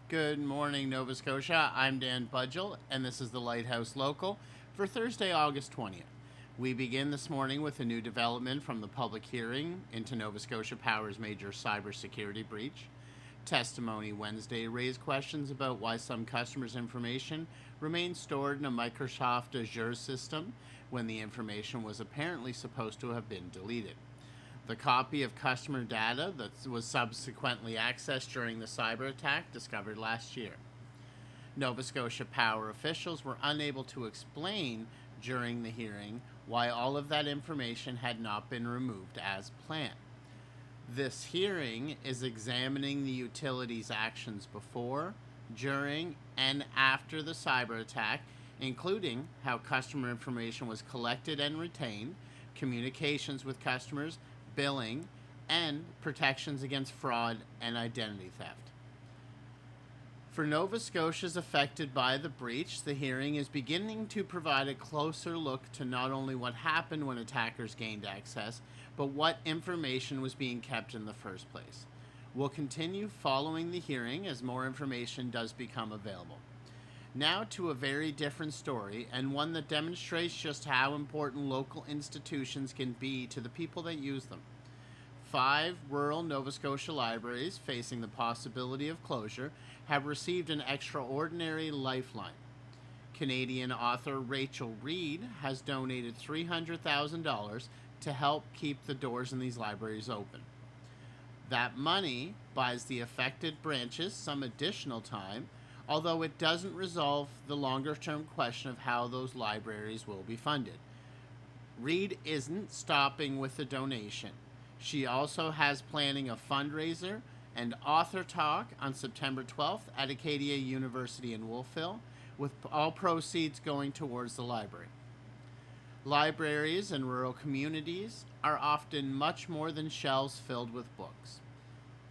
Good morning, Nova Scotia. I'm Dan Budgell, and this is the Lighthouse Local for Thursday, August 20th. We begin this morning with a new development from the public hearing into Nova Scotia Power's major cybersecurity breach. Testimony Wednesday raised questions about why some customers' information remains stored in a Microsoft Azure system when the information was apparently supposed to have been deleted. The copy of customer data that was subsequently accessed during the cyber attack discovered last year. Nova Scotia Power officials were unable to explain during the hearing why all of that information had not been removed as planned. This hearing is examining the utility's actions before, during, and after the cyber attack, including how customer information was collected and retained, communications with customers, billing, and protections against fraud and identity theft. For Nova Scotians affected by the breach, the hearing is beginning to provide a closer look to not only what happened when attackers gained access, but what information was being kept in the first place. We'll continue following the hearing as more information does become available. Now to a very different story, and one that demonstrates just how important local institutions can be to the people that use them. 5 rural Nova Scotia libraries facing the possibility of closure have received an extraordinary lifeline. Canadian author Rachel Reed has donated $300,000 to help keep the doors in these libraries open. That money buys the affected branches some additional time, although it doesn't resolve the longer-term question of how those libraries will be funded. Reed isn't stopping with the donation. She also has planning a fundraiser and author talk on September 12th at Acadia University in Wolfville, with all proceeds going towards the library. Libraries in rural communities are often much more than shelves filled with books.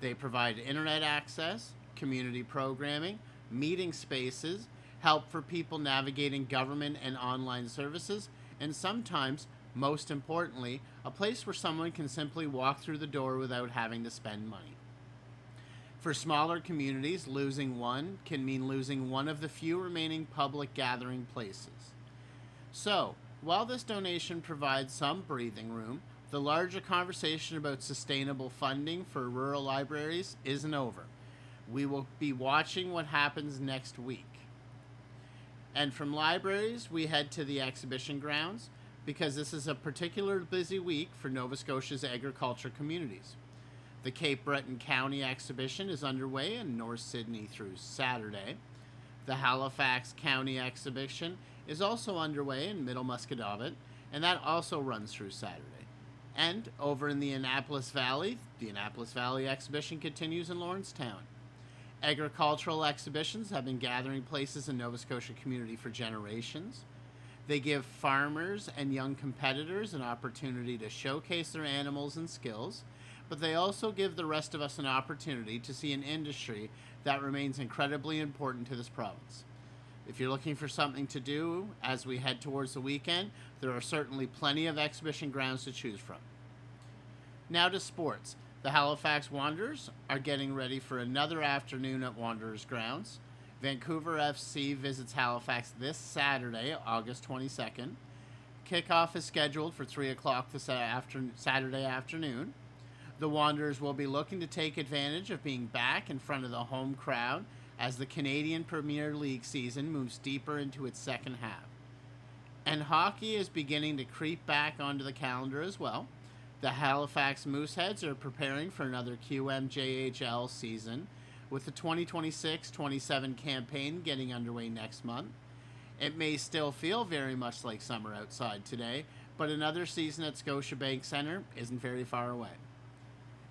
They provide internet access, community programming, meeting spaces, help for people navigating government and online services, and sometimes, most importantly, a place where someone can simply walk through the door without having to spend money. For smaller communities, losing one can mean losing one of the few remaining public gathering places. So, while this donation provides some breathing room, the larger conversation about sustainable funding for rural libraries isn't over. We will be watching what happens next week. And from libraries, we head to the exhibition grounds because this is a particularly busy week for Nova Scotia's agriculture communities. The Cape Breton County exhibition is underway in North Sydney through Saturday. The Halifax County exhibition is also underway in Middle Muscatavit, and that also runs through Saturday. And over in the Annapolis Valley exhibition continues in Lawrencetown. Agricultural exhibitions have been gathering places in Nova Scotia community for generations. They give farmers and young competitors an opportunity to showcase their animals and skills, but they also give the rest of us an opportunity to see an industry that remains incredibly important to this province. If you're looking for something to do as we head towards the weekend, there are certainly plenty of exhibition grounds to choose from. Now to sports. The Halifax Wanderers are getting ready for another afternoon at Wanderers grounds. Vancouver FC visits Halifax this Saturday, August 22nd. Kickoff is scheduled for 3 o'clock this Saturday afternoon. The Wanderers will be looking to take advantage of being back in front of the home crowd as the Canadian Premier League season moves deeper into its second half. And hockey is beginning to creep back onto the calendar as well. The Halifax Mooseheads are preparing for another QMJHL season, with the 2026-27 campaign getting underway next month. It may still feel very much like summer outside today, but another season at Scotiabank Centre isn't very far away.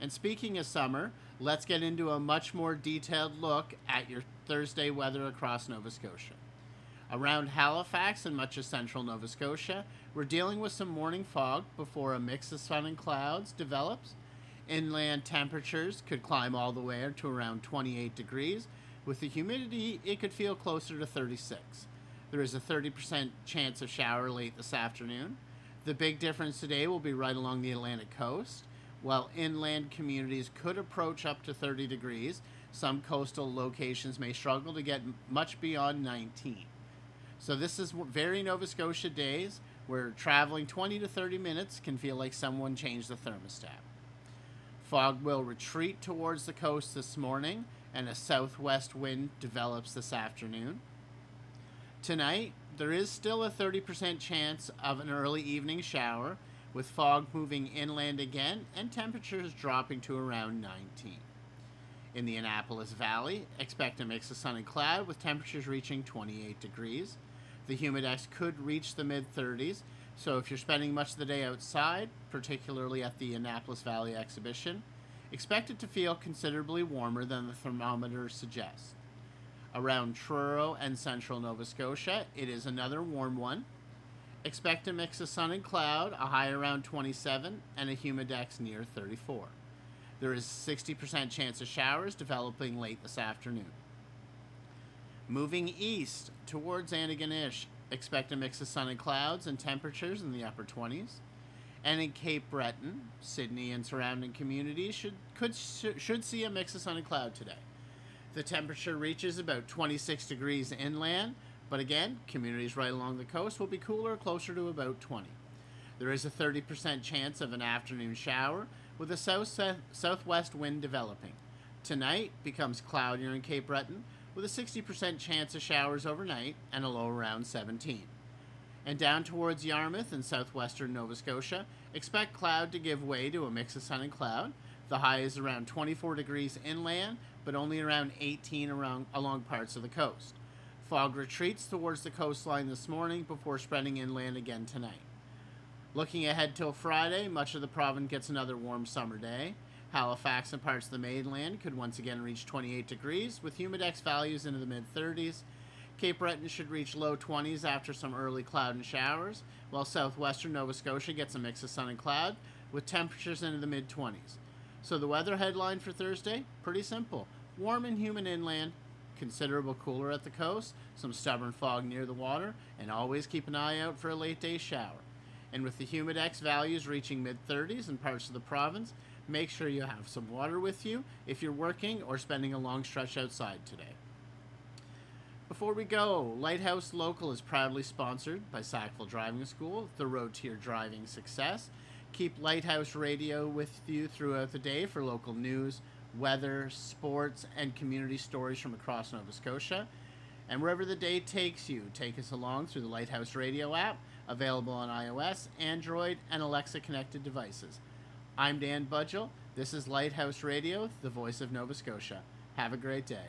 And speaking of summer, let's get into a much more detailed look at your Thursday weather across Nova Scotia. Around Halifax and much of central Nova Scotia, we're dealing with some morning fog before a mix of sun and clouds develops. Inland temperatures could climb all the way to around 28 degrees. With the humidity, it could feel closer to 36. There is a 30% chance of shower late this afternoon. The big difference today will be right along the Atlantic coast, while inland communities could approach up to 30 degrees. Some coastal locations may struggle to get much beyond 19. So this is very Nova Scotia days where traveling 20 to 30 minutes can feel like someone changed the thermostat. Fog will retreat towards the coast this morning, and a southwest wind develops this afternoon. Tonight, there is still a 30% chance of an early evening shower, with fog moving inland again and temperatures dropping to around 19. In the Annapolis Valley, expect a mix of sun and cloud with temperatures reaching 28 degrees. The humidex could reach the mid-30s, so if you're spending much of the day outside, particularly at the Annapolis Valley exhibition, expect it to feel considerably warmer than the thermometer suggests. Around Truro and central Nova Scotia, it is another warm one. Expect a mix of sun and cloud, a high around 27, and a humidex near 34. There is a 60% chance of showers developing late this afternoon. Moving east towards Antigonish, expect a mix of sun and clouds and temperatures in the upper 20s. And in Cape Breton, Sydney and surrounding communities should see a mix of sun and cloud today. The temperature reaches about 26 degrees inland, but again, communities right along the coast will be cooler, closer to about 20. There is a 30% chance of an afternoon shower with a southwest wind developing. Tonight becomes cloudier in Cape Breton with a 60% chance of showers overnight and a low around 17. And down towards Yarmouth and southwestern Nova Scotia, expect cloud to give way to a mix of sun and cloud. The high is around 24 degrees inland, but only around 18 along parts of the coast. Fog retreats towards the coastline this morning before spreading inland again tonight. Looking ahead till Friday, much of the province gets another warm summer day. Halifax and parts of the mainland could once again reach 28 degrees, with humidex values into the mid-30s. Cape Breton should reach low 20s after some early cloud and showers, while southwestern Nova Scotia gets a mix of sun and cloud, with temperatures into the mid-20s. So the weather headline for Thursday, pretty simple. Warm and humid inland, considerable cooler at the coast, some stubborn fog near the water, and always keep an eye out for a late day shower. And with the humidex values reaching mid-30s in parts of the province, make sure you have some water with you if you're working or spending a long stretch outside today. Before we go, Lighthouse Local is proudly sponsored by Sackville Driving School, the road to your driving success. Keep Lighthouse Radio with you throughout the day for local news, weather, sports, and community stories from across Nova Scotia. And wherever the day takes you, take us along through the Lighthouse Radio app, available on iOS, Android, and Alexa connected devices. I'm Dan Budgell. This is Lighthouse Radio, the voice of Nova Scotia. Have a great day.